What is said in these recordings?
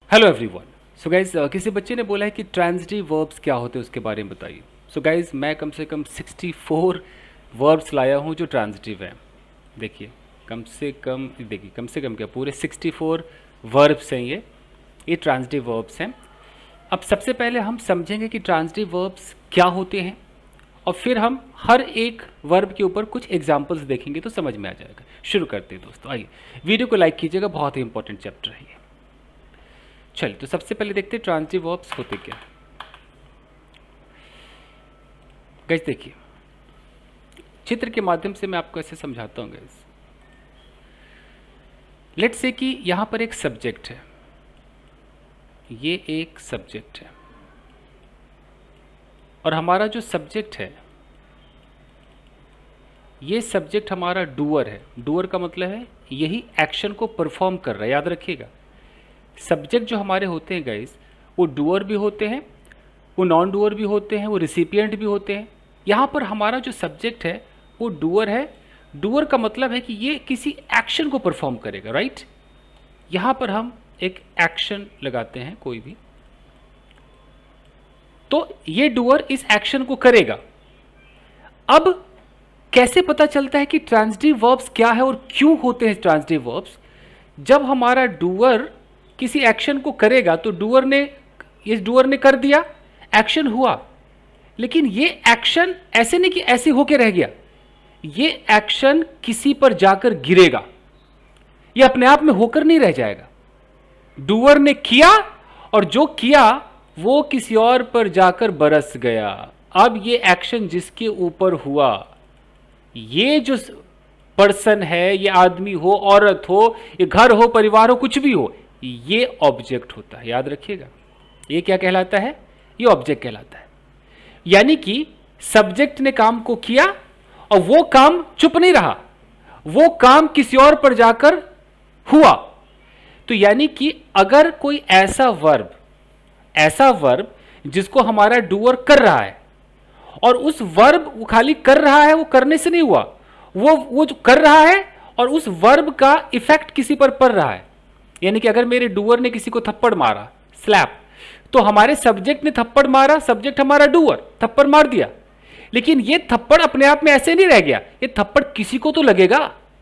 Hello everyone. So guys किसी बच्चे ने बोला है कि ट्रांजिटिव वर्ब्स क्या होते हैं उसके बारे में बताइए। सो गाइज मैं कम से कम 64 वर्ब्स लाया हूँ जो ट्रांजिटिव हैं। देखिए कम से कम क्या पूरे 64 वर्ब्स हैं ये ट्रांजिटिव वर्ब्स हैं। अब सबसे पहले हम समझेंगे कि ट्रांजिटिव वर्ब्स क्या होते हैं और फिर हम हर एक वर्ब के ऊपर कुछ एग्जाम्पल्स देखेंगे तो समझ में आ जाएगा। शुरू करते हैं दोस्तों, आइए वीडियो को लाइक कीजिएगा, बहुत ही इंपॉर्टेंट चैप्टर है ये। चलिए तो सबसे पहले देखते हैं ट्रांजिटिव वर्ब्स होते क्या। गाइस देखिए चित्र के माध्यम से मैं आपको ऐसे समझाता हूँ गाइस। लेट्स से कि यहां पर एक सब्जेक्ट है, ये एक सब्जेक्ट है और हमारा जो सब्जेक्ट है ये सब्जेक्ट हमारा डूअर है। डूअर का मतलब है यही एक्शन को परफॉर्म कर रहा है। याद रखिएगा सब्जेक्ट जो हमारे होते हैं गाइस वो डूअर भी होते हैं, वो नॉन डूअर भी होते हैं, वो रिसिपिएंट भी होते हैं। यहाँ पर हमारा जो सब्जेक्ट है वो डूअर है। डूअर का मतलब है कि ये किसी एक्शन को परफॉर्म करेगा, राइट। यहाँ पर हम एक एक्शन लगाते हैं कोई भी, तो ये डूअर इस एक्शन को करेगा। अब कैसे पता चलता है कि ट्रांजिटिव वर्ब्स क्या है और क्यों होते हैं ट्रांजिटिव वर्ब्स। जब हमारा डूअर किसी एक्शन को करेगा तो डूअर ने कर दिया, एक्शन हुआ, लेकिन ये एक्शन ऐसे नहीं कि ऐसे होके रह गया, ये एक्शन किसी पर जाकर गिरेगा। ये अपने आप में होकर नहीं रह जाएगा। डूअर ने किया और जो किया वो किसी और पर जाकर बरस गया। अब ये एक्शन जिसके ऊपर हुआ, ये जो पर्सन है, ये आदमी हो, औरत हो, ये घर हो, परिवार हो, कुछ भी हो, ये ऑब्जेक्ट होता है। याद रखिएगा ये क्या कहलाता है, ये ऑब्जेक्ट कहलाता है। यानी कि सब्जेक्ट ने काम को किया और वो काम चुप नहीं रहा, वो काम किसी और पर जाकर हुआ। तो यानी कि अगर कोई ऐसा वर्ब जिसको हमारा डूअर कर रहा है और उस वर्ब वो खाली कर रहा है, वो करने से नहीं हुआ, वो जो कर रहा है और उस वर्ब का इफेक्ट किसी पर पड़ रहा है। यानी कि अगर मेरे डूअर ने किसी को थप्पड़ मारा, स्लैप, तो हमारे सब्जेक्ट ने थप्पड़ मारा, सब्जेक्ट हमारा डूअर थप्पड़ मार दिया, लेकिन ये थप्पड़ अपने आप में ऐसे नहीं रह गया, ये थप्पड़ किसी को तो लगेगा,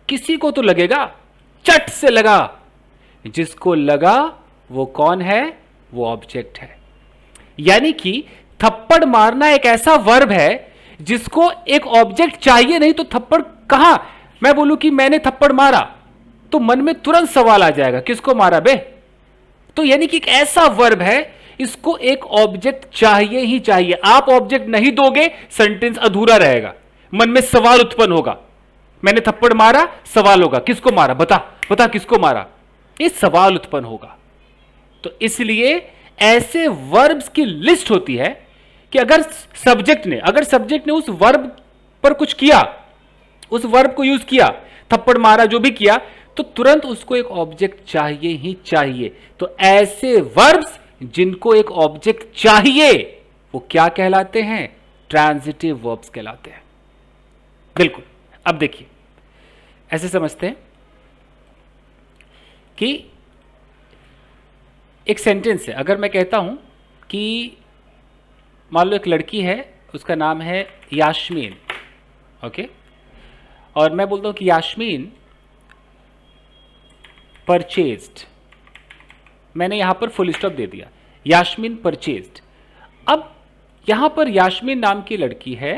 किसी को तो लगेगा, चट से लगा। जिसको लगा वो कौन है, वो ऑब्जेक्ट है। यानी कि थप्पड़ मारना एक ऐसा वर्ब है जिसको एक ऑब्जेक्ट चाहिए, नहीं तो थप्पड़ कहां। मैं बोलूं कि मैंने थप्पड़ मारा तो मन में तुरंत सवाल आ जाएगा, किसको मारा बे। तो यानी कि एक ऐसा वर्ब है, इसको एक ऑब्जेक्ट चाहिए ही चाहिए। आप ऑब्जेक्ट नहीं दोगे, सेंटेंस अधूरा रहेगा, मन में सवाल उत्पन्न होगा। मैंने थप्पड़ मारा, सवाल होगा किसको मारा, बता बता किसको मारा, ये सवाल उत्पन्न होगा। तो इसलिए ऐसे वर्ब्स की लिस्ट होती है कि अगर सब्जेक्ट ने उस वर्ब पर कुछ किया, उस वर्ब को यूज किया, थप्पड़ मारा, जो भी किया, तो तुरंत उसको एक ऑब्जेक्ट चाहिए ही चाहिए। तो ऐसे वर्ब्स जिनको एक ऑब्जेक्ट चाहिए वो क्या कहलाते हैं, ट्रांजिटिव वर्ब्स कहलाते हैं। बिल्कुल। अब देखिए ऐसे समझते हैं कि एक सेंटेंस है, अगर मैं कहता हूं कि मान लो एक लड़की है, उसका नाम है यास्मीन, ओके, और मैं बोलता हूं कि यास्मीन परचेज्ड, मैंने यहां पर फुल स्टॉप दे दिया, यास्मीन परचेज्ड। अब यहां पर यास्मीन नाम की लड़की है,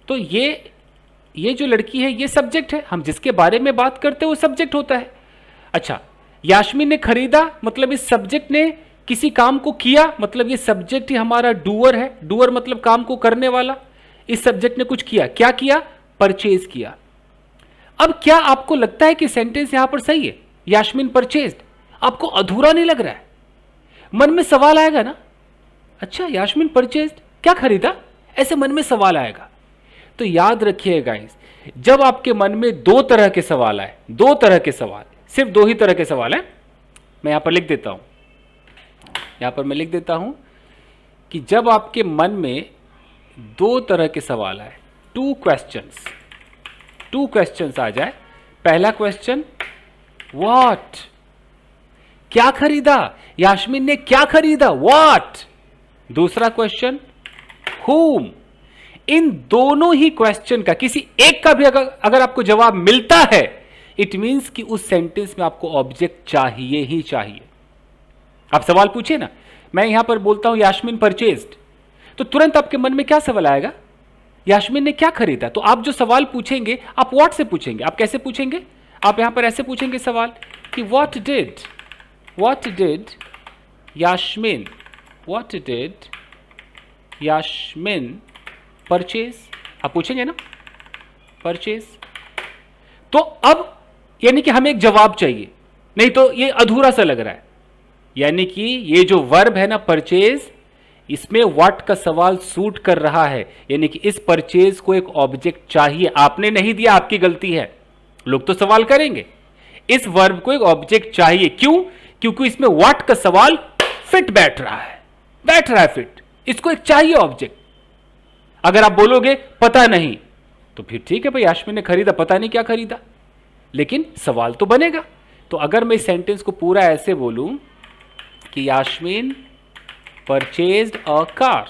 तो ये जो लड़की है ये सब्जेक्ट है, हम जिसके बारे में बात करते हैं वो सब्जेक्ट होता है। अच्छा, यास्मीन ने खरीदा, मतलब इस सब्जेक्ट ने किसी काम को किया, मतलब ये सब्जेक्ट ही हमारा डूअर है। डूअर मतलब काम को करने वाला। इस सब्जेक्ट ने कुछ किया, क्या किया, परचेज किया। अब क्या आपको लगता है कि सेंटेंस यहां पर सही है, यास्मीन परचेज्ड? आपको अधूरा नहीं लग रहा है? मन में सवाल आएगा ना, अच्छा यास्मीन परचेज्ड, क्या खरीदा, ऐसे मन में सवाल आएगा। तो याद रखिएगा गाइस, जब आपके मन में दो तरह के सवाल आए, दो तरह के सवाल, सिर्फ दो ही तरह के सवाल है, मैं यहां पर लिख देता हूं, यहां पर मैं लिख देता हूं कि जब आपके मन में दो तरह के सवाल आए, टू क्वेश्चंस आ जाए। पहला क्वेश्चन व्हाट, क्या खरीदा? यास्मीन ने क्या खरीदा? व्हाट? दूसरा क्वेश्चन whom? इन दोनों ही क्वेश्चन का किसी एक का भी अगर आपको जवाब मिलता है, इट मींस कि उस सेंटेंस में आपको ऑब्जेक्ट चाहिए ही चाहिए। आप सवाल पूछे ना, मैं यहां पर बोलता हूं यास्मीन परचेज्ड, तो तुरंत आपके मन में क्या सवाल आएगा? यास्मीन ने क्या खरीदा। तो आप जो सवाल पूछेंगे आप व्हाट से पूछेंगे। आप कैसे पूछेंगे? आप यहां पर ऐसे पूछेंगे सवाल कि व्हाट डिड यास्मीन परचेज। आप पूछेंगे ना परचेज। तो अब यानी कि हमें एक जवाब चाहिए, नहीं तो ये अधूरा सा लग रहा है। यानी कि ये जो वर्ब है ना परचेज, इसमें व्हाट का सवाल सूट कर रहा है। यानी कि इस परचेज को एक ऑब्जेक्ट चाहिए। आपने नहीं दिया, आपकी गलती है। लोग तो सवाल करेंगे, इस वर्ब को एक ऑब्जेक्ट चाहिए। क्यों? क्योंकि इसमें व्हाट का सवाल फिट बैठ रहा है फिट। इसको एक चाहिए ऑब्जेक्ट। अगर आप बोलोगे पता नहीं, तो फिर ठीक है भाई, यास्मीन ने खरीदा, पता नहीं क्या खरीदा, लेकिन सवाल तो बनेगा। तो अगर मैं इस सेंटेंस को पूरा ऐसे बोलूं कि यास्मीन परचेज्ड अ कार,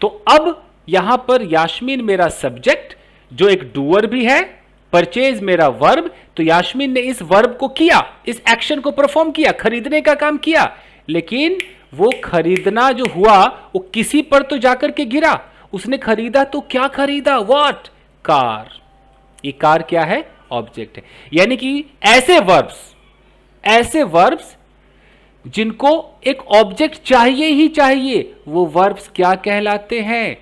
तो अब यहां पर यास्मीन मेरा सब्जेक्ट जो एक डूअर भी है, परचेज मेरा वर्ब। तो यास्मीन ने इस वर्ब को किया, इस एक्शन को परफॉर्म किया, खरीदने का काम किया, लेकिन वो खरीदना जो हुआ वो किसी पर तो जाकर के गिरा। उसने खरीदा तो क्या खरीदा? व्हाट? कार। ये कार क्या है? ऑब्जेक्ट है। यानी कि ऐसे वर्ब्स जिनको एक ऑब्जेक्ट चाहिए ही चाहिए, वो वर्ब्स क्या कहलाते हैं?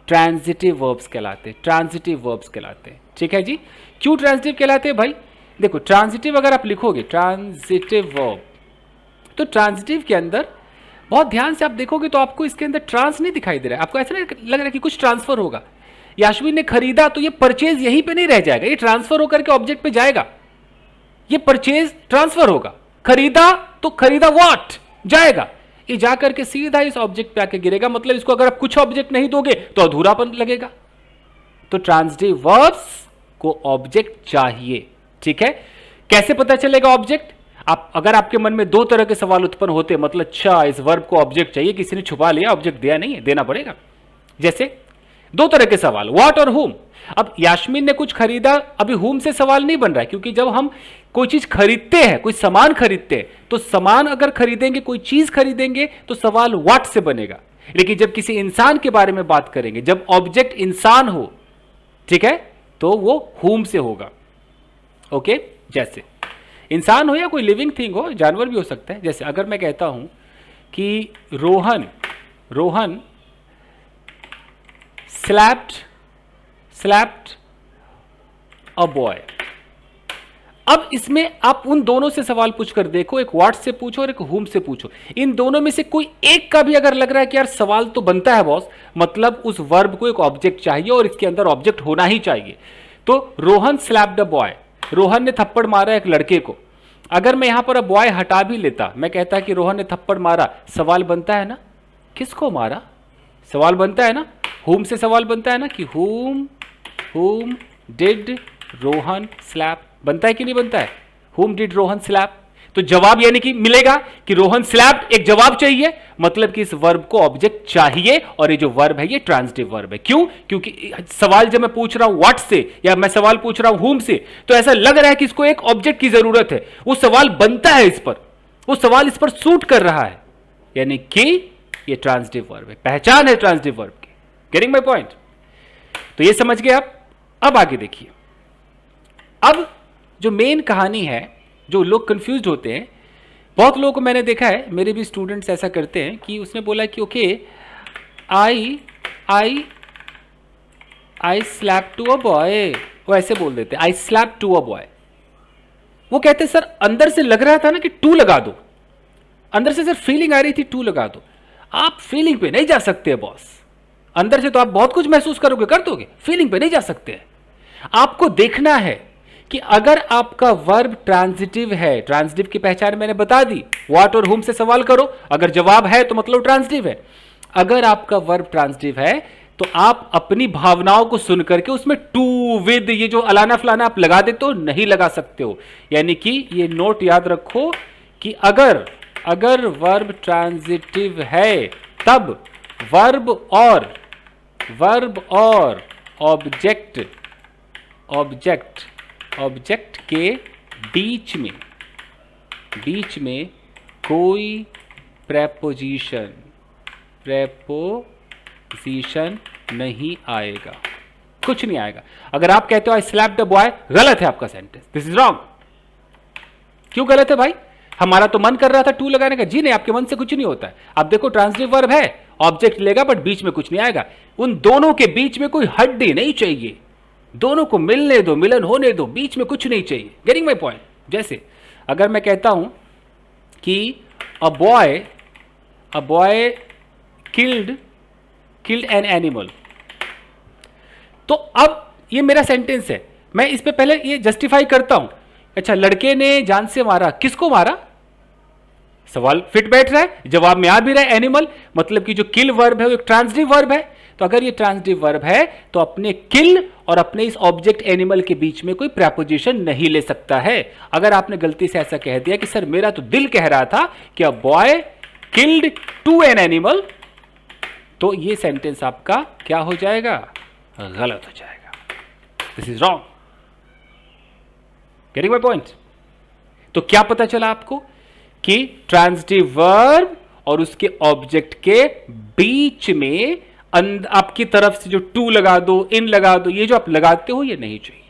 ट्रांजिटिव वर्ब्स कहलाते हैं। ठीक है जी। क्यों ट्रांजिटिव कहलाते हैं भाई? देखो, ट्रांजिटिव अगर आप लिखोगे ट्रांजिटिव वर्ब, तो ट्रांजिटिव के अंदर बहुत ध्यान से आप देखोगे तो आपको इसके अंदर ट्रांस नहीं दिखाई दे रहा है। आपको ऐसा नहीं लग रहा है कि कुछ ट्रांसफर होगा। यास्मीन ने खरीदा, तो ये परचेज यहीं पे नहीं रह जाएगा, ये ट्रांसफर होकर के ऑब्जेक्ट पे जाएगा। ये परचेज ट्रांसफर होगा। खरीदा तो खरीदा व्हाट जाएगा, ये जाकर के सीधा इस ऑब्जेक्ट पे आके गिरेगा। मतलब इसको अगर आप कुछ ऑब्जेक्ट नहीं दोगे तो अधूरापन लगेगा। तो ट्रांजिटिव वर्ब्स को ऑब्जेक्ट चाहिए। ठीक है। कैसे पता चलेगा ऑब्जेक्ट? आप अगर आपके मन में दो तरह के सवाल उत्पन्न होते, मतलब अच्छा इस वर्ब को ऑब्जेक्ट चाहिए, किसी ने छुपा लिया, ऑब्जेक्ट दिया नहीं है, देना पड़ेगा। जैसे दो तरह के सवाल, व्हाट और हुम। अब यास्मीन ने कुछ खरीदा, अभी हुम से सवाल नहीं बन रहा है, क्योंकि जब हम कोई चीज खरीदते हैं, कोई सामान खरीदते हैं, तो सामान अगर खरीदेंगे, कोई चीज खरीदेंगे, तो सवाल व्हाट से बनेगा। लेकिन जब किसी इंसान के बारे में बात करेंगे, जब ऑब्जेक्ट इंसान हो, ठीक है, तो वो हुम से होगा। ओके। जैसे इंसान हो या कोई लिविंग थिंग हो, जानवर भी हो सकता है। जैसे अगर मैं कहता हूं कि रोहन स्लैप्ड अ बॉय। अब इसमें आप उन दोनों से सवाल पूछकर देखो, एक व्हाट से पूछो और एक हुम से पूछो। इन दोनों में से कोई एक का भी अगर लग रहा है कि यार सवाल तो बनता है बॉस, मतलब उस वर्ब को एक ऑब्जेक्ट चाहिए और इसके अंदर ऑब्जेक्ट होना ही चाहिए। तो Rohan slapped a boy, Rohan ने थप्पड़ मारा एक लड़के को। अगर मैं यहां पर बॉय हटा भी लेता, मैं कहता कि रोहन ने थप्पड़ मारा, सवाल बनता है ना, किसको मारा? सवाल बनता है ना, हुम से सवाल बनता है ना कि हुम डिड रोहन स्लैप। बनता है कि नहीं बनता है? हुम डिड रोहन स्लैप। तो जवाब यानी कि मिलेगा कि रोहन स्लैप्ड, एक जवाब चाहिए, मतलब कि इस वर्ब को ऑब्जेक्ट चाहिए, और ये जो वर्ब है ये ट्रांजिटिव वर्ब है। क्यों? क्योंकि सवाल जब मैं पूछ रहा हूं व्हाट से या मैं सवाल पूछ रहा हूं हुम से, तो ऐसा लग रहा है कि इसको एक ऑब्जेक्ट की जरूरत है। वो सवाल बनता है इस पर, वो सवाल इस पर सूट कर रहा है, यानी कि ये ट्रांजिटिव वर्ब है, पहचान है ट्रांजिटिव वर्ब की। Getting my point? तो ये समझ गए आप। अब आगे देखिए। अब जो मेन कहानी है, जो लोग कंफ्यूज होते हैं, बहुत लोगों को मैंने देखा है, मेरे भी स्टूडेंट्स ऐसा करते हैं कि उसने बोला कि okay I slap to a boy, वो ऐसे बोल देते I slap to a boy. वो कहते सर अंदर से लग रहा था ना कि टू लगा दो, अंदर से सर फीलिंग आ रही थी टू लगा दो। आप फीलिंग पे नहीं जा सकते बॉस, अंदर से तो आप बहुत कुछ महसूस करोगे, कर दोगे, फीलिंग पे नहीं जा सकते। आपको देखना है कि अगर आपका वर्ब ट्रांजिटिव है, ट्रांजिटिव की पहचान मैंने बता दी, व्हाट और हुम से सवाल करो, अगर जवाब है तो मतलब ट्रांजिटिव है। अगर आपका वर्ब ट्रांजिटिव है तो आप अपनी भावनाओं को सुनकर के उसमें टू विद ये जो अलाना फलाना आप लगा देते हो, नहीं लगा सकते हो। यानी कि ये नोट याद रखो कि अगर वर्ब ट्रांजिटिव है तब वर्ब और ऑब्जेक्ट के बीच में कोई प्रेपोजिशन नहीं आएगा, कुछ नहीं आएगा। अगर आप कहते हो आई स्लैप द बॉय, गलत है आपका सेंटेंस, दिस इज रॉन्ग। क्यों गलत है भाई? हमारा तो मन कर रहा था टू लगाने का। जी नहीं, आपके मन से कुछ नहीं होता है। आप देखो ट्रांजिटिव वर्ब है, ऑब्जेक्ट लेगा बट बीच में कुछ नहीं आएगा। उन दोनों के बीच में कोई हड्डी नहीं चाहिए, दोनों को मिलने दो, मिलन होने दो, बीच में कुछ नहीं चाहिए। Getting my point? जैसे अगर मैं कहता हूं कि a boy killed N animal, तो अब ये मेरा सेंटेंस है, मैं इस पे पहले ये जस्टिफाई करता हूं। अच्छा, लड़के ने जान से मारा, किसको मारा? सवाल फिट बैठ रहा है, जवाब में आ भी रहा है एनिमल, मतलब कि जो किल वर्ब है वो एक ट्रांजिटिव वर्ब है। तो अगर ये ट्रांजिटिव वर्ब है तो अपने किल और अपने इस ऑब्जेक्ट एनिमल के बीच में कोई प्रेपोजिशन नहीं ले सकता है। अगर आपने गलती से ऐसा कह दिया कि सर मेरा तो दिल कह रहा था कि a boy killed to an animal, तो ये सेंटेंस आपका क्या हो जाएगा? गलत हो जाएगा। This is wrong. Getting my point? तो क्या पता चला आपको कि ट्रांजिटिव वर्ब और उसके ऑब्जेक्ट के बीच में आपकी तरफ से जो टू लगा दो, इन लगा दो, ये जो आप लगाते हो ये नहीं चाहिए,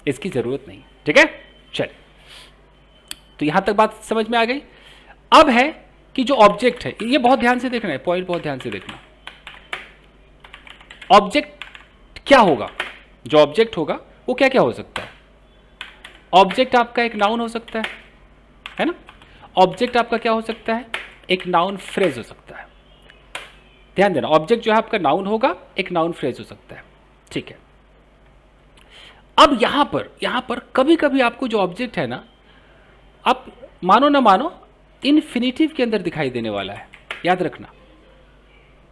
इसकी जरूरत नहीं। ठीक है, चलिए, तो यहां तक बात समझ में आ गई। अब है कि जो ऑब्जेक्ट है, ये बहुत ध्यान से देखना है, पॉइंट बहुत ध्यान से देखना। ऑब्जेक्ट क्या होगा? जो ऑब्जेक्ट होगा वो क्या क्या हो सकता है? ऑब्जेक्ट आपका एक नाउन हो सकता है ना? ऑब्जेक्ट आपका क्या हो सकता है? एक नाउन फ्रेज हो सकता है। ध्यान देना, ऑब्जेक्ट जो है आपका नाउन होगा, एक नाउन फ्रेज हो सकता है। ठीक है, अब यहां पर कभी कभी आपको जो ऑब्जेक्ट है ना, आप मानो ना मानो, इन्फिनिटिव के अंदर दिखाई देने वाला है। याद रखना,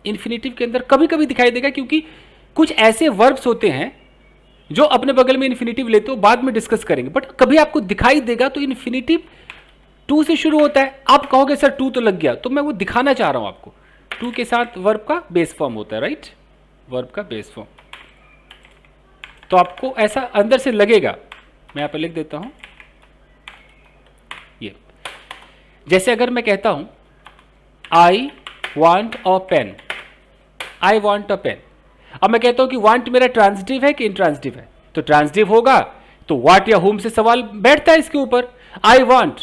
इन्फिनिटिव के अंदर कभी कभी दिखाई देगा, क्योंकि कुछ ऐसे वर्ब्स होते हैं जो अपने बगल में इन्फिनिटिव लेते हो, बाद में डिस्कस करेंगे, बट कभी आपको दिखाई देगा तो इन्फिनिटिव टू से शुरू होता है। आप कहोगे सर टू तो लग गया, तो मैं वो दिखाना चाह रहा हूं आपको। टू के साथ वर्ब का बेस फॉर्म होता है, राइट? वर्ब का बेस फॉर्म, तो आपको ऐसा अंदर से लगेगा। मैं यहां पर लिख देता हूं, ये जैसे अगर मैं कहता हूं I want a pen, I want a pen. अब मैं कहता हूं कि वांट मेरा ट्रांजिटिव है कि इंट्रांजिटिव है? तो ट्रांजिटिव होगा तो व्हाट या हुम से सवाल बैठता है इसके ऊपर। I want,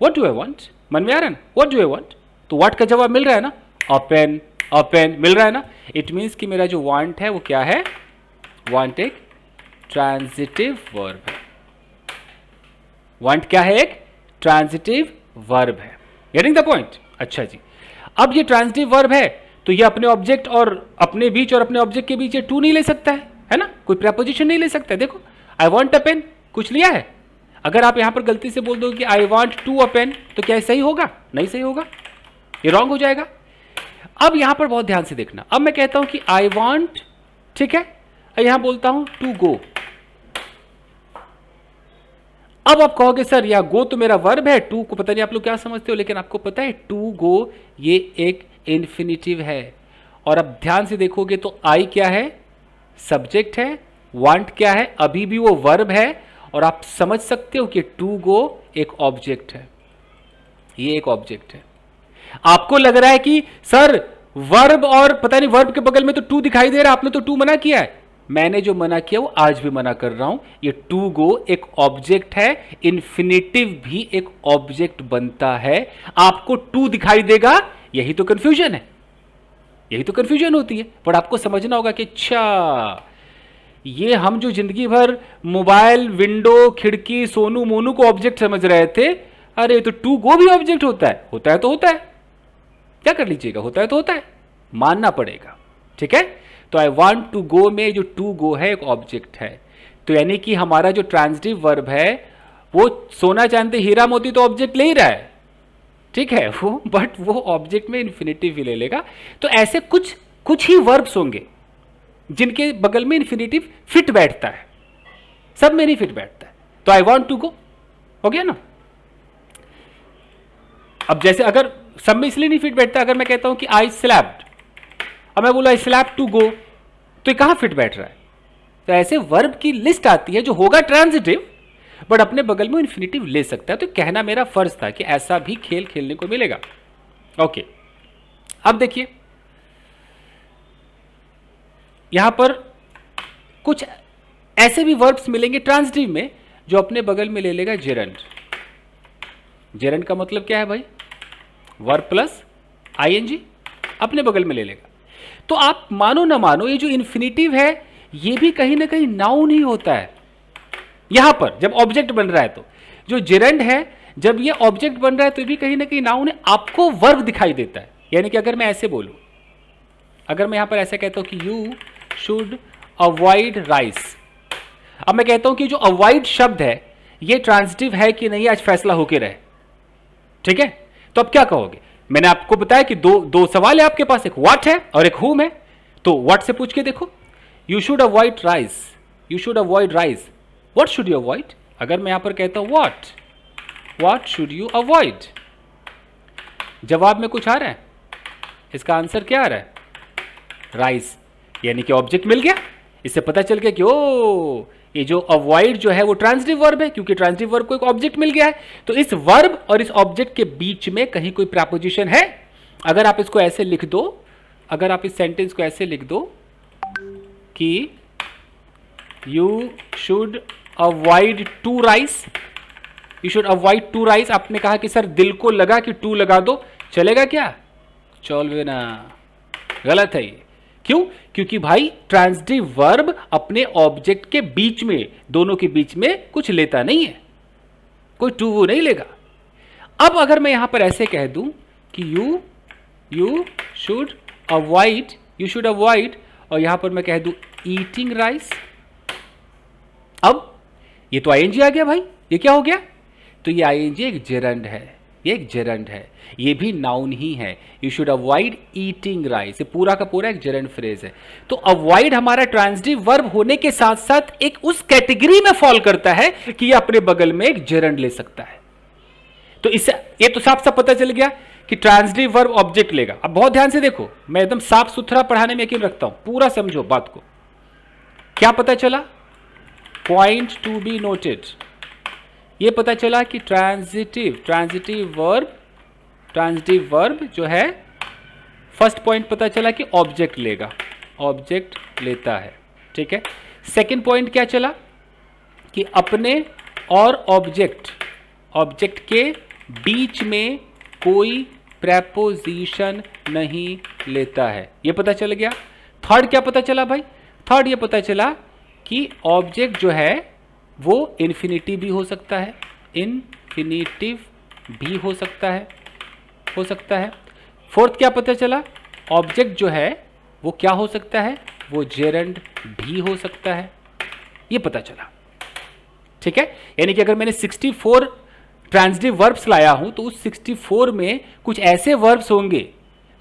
what do I want? मन में आ रहा है ना, व्हाट डू आई वॉन्ट? तो व्हाट का जवाब मिल रहा है ना, अ पेन मिल रहा है ना। इट मीन्स कि मेरा जो वांट है वो क्या है? वांट एक ट्रांजिटिव वर्ब है। वांट क्या है? एक ट्रांजिटिव वर्ब है। Getting the point? अच्छा जी, अब ये ट्रांजिटिव वर्ब है तो ये अपने ऑब्जेक्ट और अपने बीच और अपने ऑब्जेक्ट के बीच ये टू नहीं ले सकता है ना? कोई प्रेपोजिशन नहीं ले सकता है। देखो, आई वॉन्ट अ पेन, कुछ लिया है। अगर आप यहां पर गलती से बोल दो कि I want to a pen, तो क्या सही होगा? नहीं सही होगा, ये रॉन्ग हो जाएगा। अब यहां पर बहुत ध्यान से देखना। अब मैं कहता हूं कि आई वॉन्ट, ठीक है, यहां बोलता हूं टू गो। अब आप कहोगे सर या गो तो मेरा वर्ब है, टू को पता नहीं आप लोग क्या समझते हो, लेकिन आपको पता है टू गो ये एक इन्फिनिटिव है। और अब ध्यान से देखोगे तो आई क्या है? सब्जेक्ट है। वांट क्या है? अभी भी वो वर्ब है। और आप समझ सकते हो कि टू गो एक ऑब्जेक्ट है, ये एक ऑब्जेक्ट है। आपको लग रहा है कि सर वर्ब और पता नहीं वर्ब के बगल में तो टू दिखाई दे रहा है, आपने तो टू मना किया है। मैंने जो मना किया वो आज भी मना कर रहा हूं। ये टू गो एक ऑब्जेक्ट है, इन्फिनिटिव भी एक ऑब्जेक्ट बनता है। आपको टू दिखाई देगा, यही तो कंफ्यूजन है, यही तो कंफ्यूजन होती है। पर आपको समझना होगा कि अच्छा, ये हम जो जिंदगी भर मोबाइल, विंडो, खिड़की, सोनू मोनू को ऑब्जेक्ट समझ रहे थे, अरे तो टू गो भी ऑब्जेक्ट होता है। होता है तो होता है, क्या कर लीजिएगा, होता है तो होता है, मानना पड़ेगा। ठीक है, तो आई वॉन्ट टू गो में जो टू गो है एक ऑब्जेक्ट है। तो यानी कि हमारा जो ट्रांजिटिव वर्ब है वो सोना चांदी हीरा मोती तो ऑब्जेक्ट ले ही रहा है, ठीक है वो, बट वो ऑब्जेक्ट में इन्फिनिटिव भी ले लेगा। तो ऐसे कुछ ही वर्ब्स होंगे जिनके बगल में इन्फिनिटिव फिट बैठता है, सब में नहीं फिट बैठता है। तो आई वॉन्ट टू गो हो गया ना। अब जैसे अगर सब में इसलिए नहीं फिट बैठता, अगर मैं कहता हूं कि आई स्लैप्ड, अब मैं बोला आई स्लैप टू गो, तो ये कहां फिट बैठ रहा है? तो ऐसे वर्ब की लिस्ट आती है जो होगा ट्रांजिटिव बट अपने बगल में इन्फिनिटिव ले सकता है। तो कहना मेरा फर्ज था कि ऐसा भी खेल खेलने को मिलेगा। ओके, अब देखिए यहां पर कुछ ऐसे भी वर्ब्स मिलेंगे ट्रांजिटिव में जो अपने बगल में ले लेगा जेरंड। जेरंड का मतलब क्या है भाई? वर्ब प्लस आईएनजी अपने बगल में ले लेगा। तो आप मानो ना मानो, ये जो इन्फिनिटिव है ये भी कहीं ना कहीं नाउन ही होता है। यहां पर जब ऑब्जेक्ट बन रहा है तो जो जेरंड है, जब ये ऑब्जेक्ट बन रहा है तो भी कहीं ना कहीं नाउन है, आपको वर्ब दिखाई देता है। यानी कि अगर मैं ऐसे बोलूं, अगर मैं यहां पर ऐसे कहता हूं कि यू शुड अवॉइड राइस, अब मैं कहता हूं कि जो अवॉइड शब्द है ये ट्रांजिटिव है कि नहीं, आज फैसला होके रहे। ठीक है, तो अब क्या कहोगे? मैंने आपको बताया कि दो सवाल है आपके पास, एक व्हाट है और एक हुम है। तो व्हाट से पूछ के देखो, you should avoid rice, you should avoid rice, what should you avoid? अगर मैं यहां पर कहता हूं व्हाट शुड यू अवॉइड, जवाब में कुछ आ रहा है, इसका आंसर क्या आ रहा है? राइस। यानी कि ऑब्जेक्ट मिल गया। इससे पता चल गया कि ओ ये जो अवॉइड जो है वो ट्रांजिटिव वर्ब है, क्योंकि ट्रांजिटिव वर्ब को एक ऑब्जेक्ट मिल गया है। तो इस वर्ब और इस ऑब्जेक्ट के बीच में कहीं कोई प्रेपोजिशन है। अगर आप इसको ऐसे लिख दो, अगर आप इस सेंटेंस को ऐसे लिख दो कि you should avoid to rice, you should avoid to rice, आपने कहा कि सर दिल को लगा कि टू लगा दो, चलेगा क्या? चलवे ना, गलत है ये। क्यों? क्योंकि भाई ट्रांजिटिव वर्ब अपने ऑब्जेक्ट के बीच में, दोनों के बीच में कुछ लेता नहीं है, कोई टू वो नहीं लेगा। अब अगर मैं यहां पर ऐसे कह दूं कि यू शुड अवॉइड, और यहां पर मैं कह दूं ईटिंग राइस, अब ये तो आईएनजी आ गया भाई, ये क्या हो गया? तो ये आईएनजी एक जेरंड है, ये एक जेरंड है, ये भी नाउन ही है। You should avoid eating rice, ये पूरा का पूरा एक जेरंड फ्रेज है। तो अवॉइड हमारा ट्रांजिटिव वर्ब होने के साथ साथ एक उस कैटेगरी में फॉल करता है कि ये अपने बगल में एक जेरंड ले सकता है। तो इससे ये तो साफ साफ पता चल गया कि ट्रांजिटिव वर्ब ऑब्जेक्ट लेगा। अब बहुत ध्यान से देखो, मैं एकदम साफ सुथरा पढ़ाने में यकीन रखता हूं, पूरा समझो बात को। क्या पता चला? पॉइंट टू बी नोटेड, ये पता चला कि ट्रांजिटिव वर्ब जो है, फर्स्ट पॉइंट पता चला कि ऑब्जेक्ट लेगा, ऑब्जेक्ट लेता है। ठीक है, सेकंड पॉइंट क्या चला कि अपने और ऑब्जेक्ट के बीच में कोई प्रेपोजिशन नहीं लेता है, ये पता चल गया। थर्ड क्या पता चला भाई? थर्ड ये पता चला कि ऑब्जेक्ट जो है वो इन्फिनिटिव भी हो सकता है, इन्फिनिटिव भी हो सकता है। फोर्थ क्या पता चला? ऑब्जेक्ट जो है वो क्या हो सकता है? वो जेरंड भी हो सकता है, ये पता चला। ठीक है, यानी कि अगर मैंने 64 ट्रांजिटिव वर्ब्स लाया हूं तो उस 64 में कुछ ऐसे वर्ब्स होंगे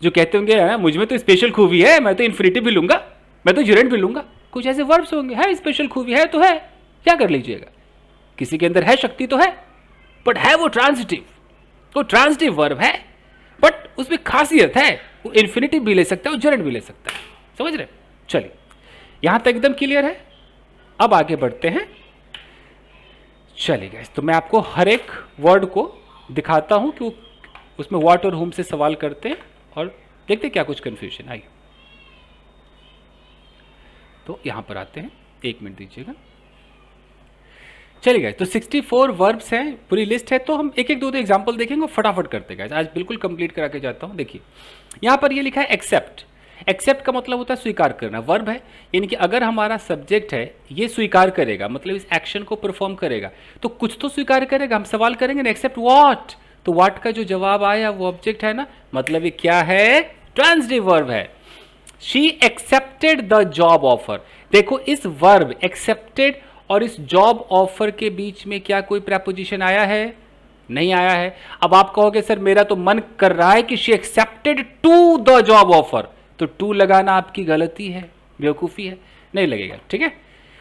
जो कहते होंगे मुझ में तो स्पेशल खूबी है, मैं तो इन्फिनिटिव भी लूंगा, मैं तो जेरंड भी लूंगा। कुछ ऐसे वर्ब्स होंगे, है स्पेशल खूबी है तो है, क्या कर लीजिएगा, किसी के अंदर है शक्ति तो है, बट है वो ट्रांजिटिव, तो ट्रांजिटिव वर्ब है बट उसमें खासियत है, वो इन्फिनिटिव भी ले सकता है और जेरंड भी ले सकता है। समझ रहे? चलिए, यहां तक एकदम क्लियर है। अब आगे बढ़ते हैं। चलिए गाइस, तो मैं आपको हर एक वर्ड को दिखाता हूं कि उसमें व्हाट और हुम से सवाल करते हैं और देखते हैं क्या कुछ कंफ्यूजन आई। तो यहां पर आते हैं, एक मिनट दीजिएगा। चलिए गाइस, तो 64 वर्ब्स हैं, पूरी लिस्ट है, तो हम एक एक दो एग्जांपल देखेंगे और फटाफट करते हैं गाइस, आज बिल्कुल कंप्लीट करा के जाता हूं। देखिए यहां पर ये लिखा है एक्सेप्ट। एक्सेप्ट का मतलब होता है स्वीकार करना, वर्ब है, यानी कि अगर हमारा सब्जेक्ट है ये स्वीकार करेगा, मतलब इस एक्शन को परफॉर्म करेगा, तो कुछ तो स्वीकार करेगा। हम सवाल करेंगे ना एक्सेप्ट व्हाट, तो व्हाट का जो जवाब आया वो ऑब्जेक्ट है ना, मतलब ये क्या है? ट्रांजिटिव वर्ब है। She accepted the job offer. देखो इस वर्ब एक्सेप्टेड और इस जॉब ऑफर के बीच में क्या कोई प्रेपोजिशन आया है? नहीं आया है। अब आप कहोगे सर मेरा तो मन कर रहा है कि she accepted to the job offer, तो टू लगाना आपकी गलती है, बेवकूफ़ी है, नहीं लगेगा। ठीक है,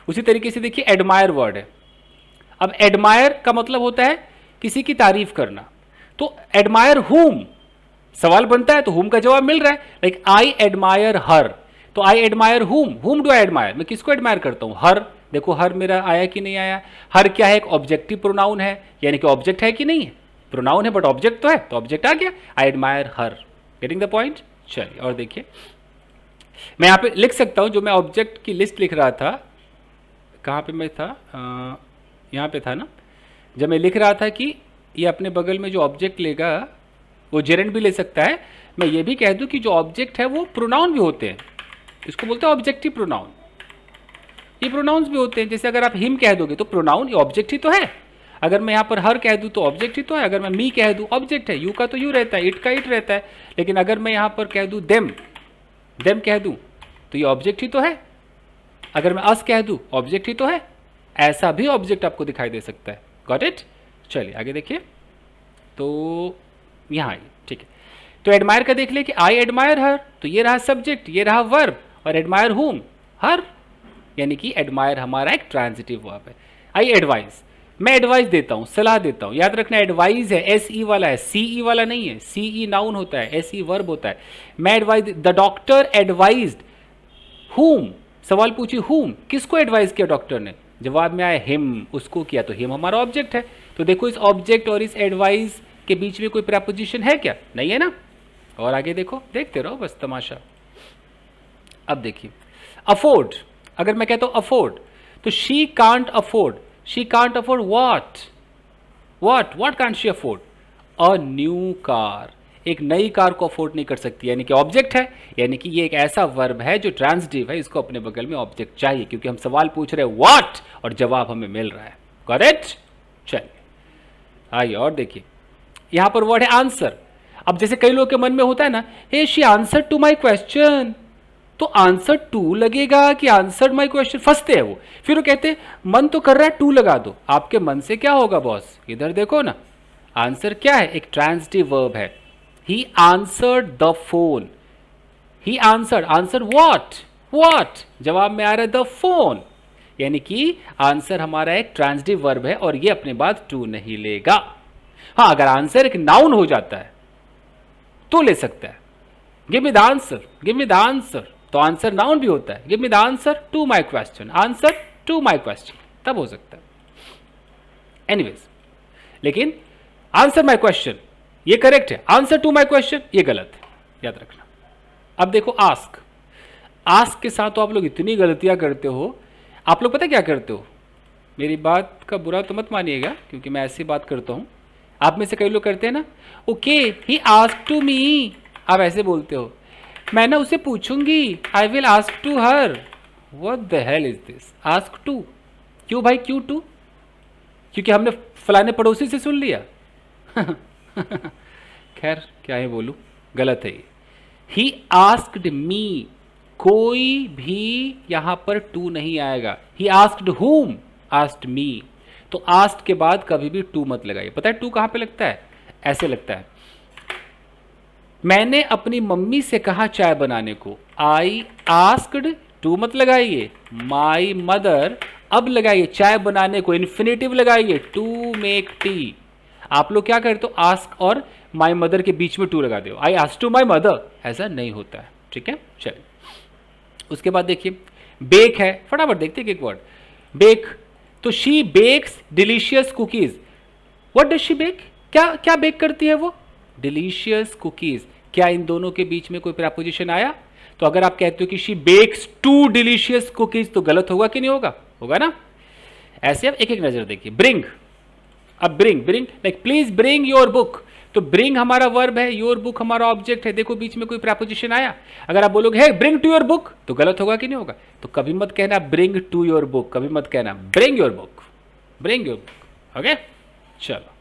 उसी तरीके से देखिए एडमायर वर्ड है। अब एडमायर का मतलब होता है किसी की तारीफ करना, तो एडमायर हुम, सवाल बनता है तो हुम का जवाब मिल रहा है, लाइक आई एडमायर हर। तो आई एडमायर हुम डू आई एडमायर, मैं किसको एडमायर करता हूं, हर। देखो हर मेरा आया कि नहीं आया, हर क्या है, एक ऑब्जेक्टिव प्रोनाउन है, यानी कि ऑब्जेक्ट है कि नहीं है, प्रोनाउन है बट ऑब्जेक्ट तो है, तो ऑब्जेक्ट आ गया, I admire her. Getting the point. चलिए और देखिए, मैं यहां पे लिख सकता हूं, जो मैं ऑब्जेक्ट की लिस्ट लिख रहा था, कहां पे मैं था, यहां पे था ना, जब मैं लिख रहा था कि ये अपने बगल में जो ऑब्जेक्ट लेगा वो जेरेंट भी ले सकता है, मैं ये भी कह दूं कि जो ऑब्जेक्ट है वो प्रोनाउन भी होते हैं, इसको बोलते हैं ऑब्जेक्टिव प्रोनाउन। ये प्रोनाउंस भी होते हैं, जैसे अगर आप हिम कह दोगे तो प्रोनाउन ये ऑब्जेक्ट ही तो है, अगर मैं यहाँ पर हर कह दूं तो ऑब्जेक्ट ही तो है, अगर मैं मी कह दूं ऑब्जेक्ट है, यू का तो यू रहता है, इट का इट रहता है, लेकिन अगर मैं यहाँ पर कह दूं देम कह दूं तो ये ऑब्जेक्ट ही तो है, अगर मैं अस कह दूं ऑब्जेक्ट ही तो है, ऐसा भी ऑब्जेक्ट आपको दिखाई दे सकता है। Got it. चलिए आगे देखिए, तो यहाँ आइए, ठीक है, तो एडमायर का देख ले कि आई एडमायर हर, तो ये रहा सब्जेक्ट, ये रहा वर्ब, और एडमायर हुम, हर, यानी कि एडमायर हमारा एक ट्रांजिटिव वर्ब है। आई एडवाइज, मैं एडवाइस देता हूं, सलाह देता हूं, याद रखना एडवाइज है, एस ई वाला है, सी ई वाला नहीं है, सी ई नाउन होता है, एस ई वर्ब होता है। मैं एडवाइज, द डॉक्टर एडवाइज्ड हुम, सवाल पूछिए हुम, किसको एडवाइज किया डॉक्टर ने, जवाब में आया हिम, उसको किया, तो हिम हमारा ऑब्जेक्ट है। तो देखो इस ऑब्जेक्ट और इस एडवाइज के बीच में कोई प्रपोजिशन है क्या, नहीं है ना। और आगे देखो, देखते रहो बस तमाशा। अब देखिए अफोर्ड, अगर मैं कहता हूं अफोर्ड, तो she can't afford, she can't afford what can't she afford, a new car, एक नई कार को अफोर्ड नहीं कर सकती, यानी कि ऑब्जेक्ट है, यानी कि ये एक ऐसा वर्ब है जो ट्रांजिटिव है, इसको अपने बगल में ऑब्जेक्ट चाहिए, क्योंकि हम सवाल पूछ रहे हैं व्हाट और जवाब हमें मिल रहा है। करेक्ट। चलिए आइए और देखिए, यहां पर वर्ड है आंसर। अब जैसे कई लोगों के मन में होता है ना, he she answer to my question, तो आंसर टू लगेगा कि आंसर माई क्वेश्चन, फंसते हैं वो, फिर वो कहते हैं मन तो कर रहा है टू लगा दो, आपके मन से क्या होगा बॉस, इधर देखो ना, आंसर क्या है, एक ट्रांजिटिव वर्ब है। He answered the phone, he answered what, जवाब में आ रहा है द फोन, यानी कि आंसर हमारा एक ट्रांजिटिव वर्ब है और ये अपने बाद टू नहीं लेगा। हाँ, अगर आंसर एक नाउन हो जाता है तो ले सकता है, give me the answer, give me the answer, तो आंसर नाउन भी होता है, give me the answer to my question, answer to my question, तब हो सकता है। एनीवेज, लेकिन आंसर माई क्वेश्चन ये करेक्ट है, आंसर टू माई क्वेश्चन ये गलत है, याद रखना। अब देखो आस्क, आस्क के साथ तो आप लोग इतनी गलतियां करते हो, आप लोग पता क्या करते हो, मेरी बात का बुरा तो मत मानिएगा क्योंकि मैं ऐसी बात करता हूं, आप में से कई लोग करते हैं ना, okay he ask to me, आप ऐसे बोलते हो, मैं ना उसे पूछूंगी, I will ask to her, what the hell is this, ask to, क्यों भाई क्यों टू, क्योंकि हमने फलाने पड़ोसी से सुन लिया। खैर क्या है बोलूं, गलत है ये। ही आस्क्ड मी, कोई भी यहां पर टू नहीं आएगा, ही आस्क्ड हुम, आस्क्ड मी, तो आस्क्ड के बाद कभी भी टू मत लगाइए। पता है टू कहां पे लगता है, ऐसे लगता है, मैंने अपनी मम्मी से कहा चाय बनाने को, आई आस्क्ड, टू मत लगाइए, माई मदर, अब लगाइए चाय बनाने को, इन्फिनेटिव लगाइए, टू मेक टी। आप लोग क्या करते हो, आस्क और माई मदर के बीच में टू लगा दो, I ask to my mother, ऐसा नहीं होता है, ठीक है। चलिए उसके बाद देखिए बेक है, फटाफट देखते हैं एक वर्ड, बेक, तो she bakes delicious cookies, what does she bake, क्या क्या बेक करती है वो, डिलीशियस कुकीज, क्या इन दोनों के बीच में कोई प्रपोजिशन आया, तो अगर आप कहते हो कि she bakes to delicious cookies तो गलत होगा कि नहीं होगा, होगा ना। ऐसे अब एक एक नजर देखिए, ब्रिंग, अब bring like please bring your book, तो ब्रिंग हमारा वर्ब है, योर बुक हमारा ऑब्जेक्ट है, देखो बीच में कोई प्रपोजिशन आया, अगर आप बोलोगे हे ब्रिंग टू योर बुक तो गलत होगा कि नहीं होगा, तो कभी मत कहना ब्रिंग टू योर बुक, कभी मत कहना bring your book, bring your book, okay. चलो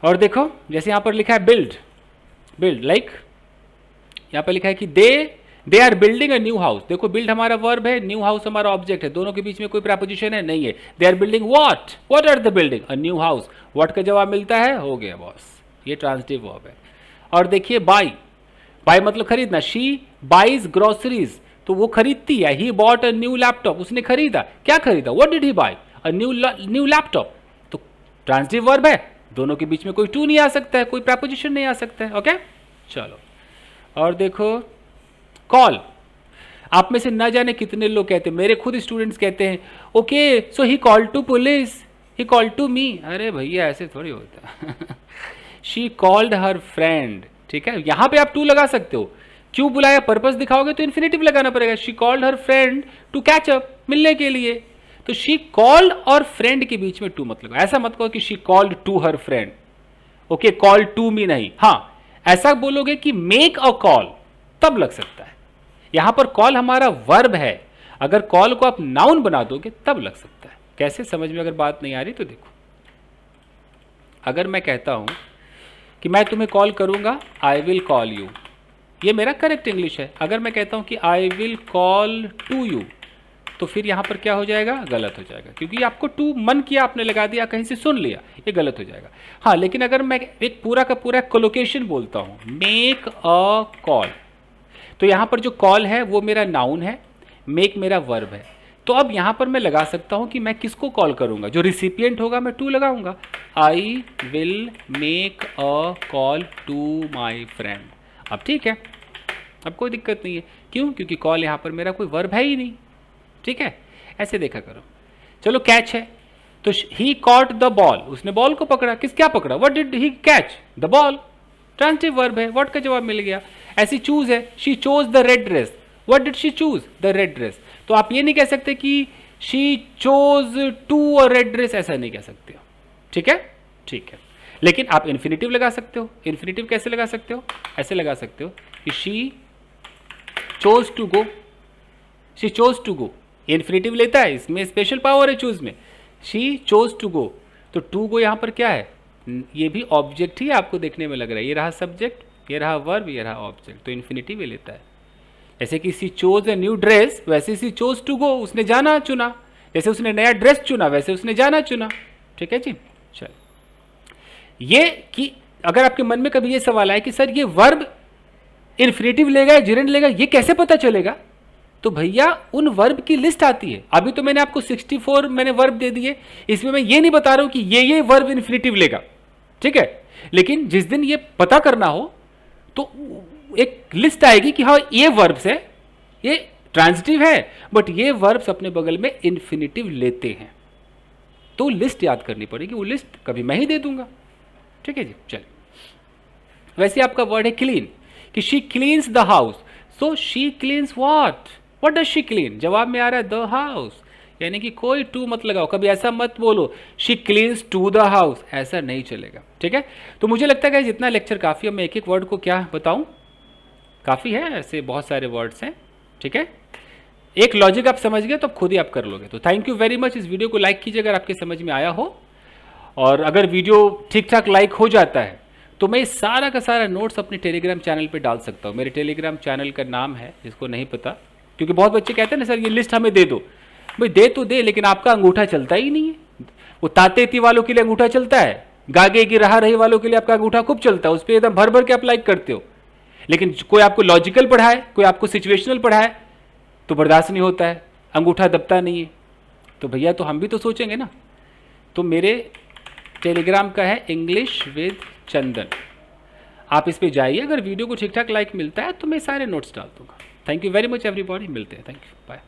और देखो जैसे यहां पर लिखा है बिल्ड, लाइक यहां पर लिखा है कि they are building a new house, देखो बिल्ड हमारा वर्ब है, न्यू हाउस हमारा ऑब्जेक्ट है, दोनों के बीच में कोई प्रपोजिशन है, नहीं है, they are building what are the building, a new house, what का जवाब मिलता है, हो गया बॉस, ये ट्रांजिटिव वर्ब है। और देखिए बाई मतलब खरीदना, शी बाइज ग्रोसरीज, तो वो खरीदती है, he bought a new laptop, उसने खरीदा, क्या खरीदा, what did he buy, a new laptop, तो ट्रांजिटिव वर्ब है, दोनों के बीच में कोई टू नहीं आ सकता है, कोई प्रपोजिशन नहीं आ सकता है। ओके, चलो और देखो कॉल। आप में से ना जाने कितने लोग कहते हैं, मेरे खुद स्टूडेंट्स कहते हैं okay so he called to police, he called to me. अरे भैया ऐसे थोड़ी होता है। शी कॉल्ड हर फ्रेंड, ठीक है, यहां पे आप टू लगा सकते हो। क्यों बुलाया, पर्पस दिखाओगे तो इन्फिनेटिव लगाना पड़ेगा। She called her friend to catch up, मिलने के लिए। तो शी कॉल्ड और फ्रेंड के बीच में टू मत लगाओ। ऐसा मत कहो कि she called to her friend, okay, call to me नहीं। हाँ, ऐसा बोलोगे कि मेक अ कॉल, तब लग सकता है। यहां पर कॉल हमारा वर्ब है, अगर कॉल को आप नाउन बना दोगे तब लग सकता है। कैसे, समझ में अगर बात नहीं आ रही तो देखो, अगर मैं कहता हूं कि मैं तुम्हें कॉल करूंगा, आई विल कॉल यू, ये मेरा करेक्ट इंग्लिश है। अगर मैं कहता हूं कि I will call to you, तो फिर यहां पर क्या हो जाएगा, गलत हो जाएगा, क्योंकि आपको टू मन किया, आपने लगा दिया, कहीं से सुन लिया, ये गलत हो जाएगा। हाँ, लेकिन अगर मैं एक पूरा का पूरा कोलोकेशन बोलता हूं, मेक अ कॉल, तो यहां पर जो कॉल है वो मेरा नाउन है, मेक मेरा वर्ब है। तो अब यहां पर मैं लगा सकता हूं कि मैं किसको कॉल करूंगा, जो रिसिपिएंट होगा मैं टू लगाऊंगा। I will make a call to my friend. अब ठीक है, अब कोई दिक्कत नहीं है। क्यों, क्योंकि कॉल यहां पर मेरा कोई वर्ब है ही नहीं, ठीक है, ऐसे देखा करो। चलो कैच है, तो ही कॉट द बॉल, उसने बॉल को पकड़ा, क्या पकड़ा, what did he catch, the ball, transitive verb है, व्हाट का जवाब मिल गया। ऐसी चूज है, she chose the red dress, what did she choose, the red dress. तो आप ये नहीं कह सकते कि she chose to a red dress, ऐसा नहीं कह सकते हो, ठीक है, ठीक है। लेकिन आप इन्फिनेटिव लगा सकते हो। इन्फिनेटिव कैसे लगा सकते हो, ऐसे लगा सकते हो कि she chose to go, she chose to go, infinitive लेता है, इसमें स्पेशल पावर है चूज में। शी चोज टू गो, तो टू गो यहां पर क्या है, ये भी ऑब्जेक्ट ही आपको देखने में लग रहा है। ये रहा सब्जेक्ट, ये रहा वर्ब, ये रहा ऑब्जेक्ट, तो इन्फिनेटिव ही लेता है। जैसे कि सी चोज ए न्यू ड्रेस, वैसे सी चोज टू गो, उसने जाना चुना। जैसे उसने नया ड्रेस चुना, वैसे उसने जाना चुना, ठीक है जी। चल, ये कि अगर आपके मन में कभी ये सवाल आए कि सर ये वर्ब इन्फिनेटिव लेगा, जिरेंट लेगा, ये कैसे पता चलेगा, तो भैया उन वर्ब की लिस्ट आती है। अभी तो मैंने आपको 64 मैंने वर्ब दे दिए, इसमें मैं ये नहीं बता रहा हूं कि ये वर्ब इन्फिनेटिव लेगा, ठीक है। लेकिन जिस दिन ये पता करना हो तो एक लिस्ट आएगी कि हाँ ये वर्ब्स है, ये ट्रांजिटिव है, बट ये वर्ब्स अपने बगल में इन्फिनेटिव लेते हैं, तो लिस्ट याद करनी पड़ेगी। वो लिस्ट कभी मैं ही दे दूंगा, ठीक है जी। चलिए, वैसे आपका वर्ड है क्लीन, कि she cleans the house, so she cleans what does she clean, जवाब में आ रहा है द हाउस, यानी कि कोई टू मत लगाओ, कभी ऐसा मत बोलो she cleans to the house, ऐसा नहीं चलेगा, ठीक है। तो मुझे लगता है कि जितना लेक्चर काफ़ी है, मैं एक एक वर्ड को क्या बताऊं, काफ़ी है, ऐसे बहुत सारे वर्ड्स हैं, ठीक है। एक लॉजिक आप समझ गए तो खुद ही आप कर लोगे। तो थैंक यू वेरी मच। इस वीडियो को लाइक कीजिए अगर आपके समझ में आया हो, और अगर वीडियो ठीक ठाक लाइक हो जाता है तो मैं इस सारा का सारा नोट्स अपने टेलीग्राम चैनल पे डाल सकता हूँ। मेरे टेलीग्राम चैनल का नाम है, जिसको नहीं पता, क्योंकि बहुत बच्चे कहते हैं ना सर ये लिस्ट हमें दे दो, भाई दे तो दे, लेकिन आपका अंगूठा चलता ही नहीं है। वो तातेती वालों के लिए अंगूठा चलता है, गागे की रहा रही वालों के लिए आपका अंगूठा खूब चलता है, उस पर एकदम भर भर के आप लाइक करते हो। लेकिन कोई आपको लॉजिकल पढ़ाए, कोई आपको सिचुएशनल पढ़ाए तो बर्दाश्त नहीं होता है, अंगूठा दबता नहीं है। तो भैया तो हम भी तो सोचेंगे ना। तो मेरे टेलीग्राम का है इंग्लिश विद चंदन, आप इस पे जाइए, अगर वीडियो को ठीक ठाक लाइक मिलता है तो मैं सारे नोट्स डाल दूंगा। Thank you very much everybody, मिलते हैं, थैंक यू, बाय।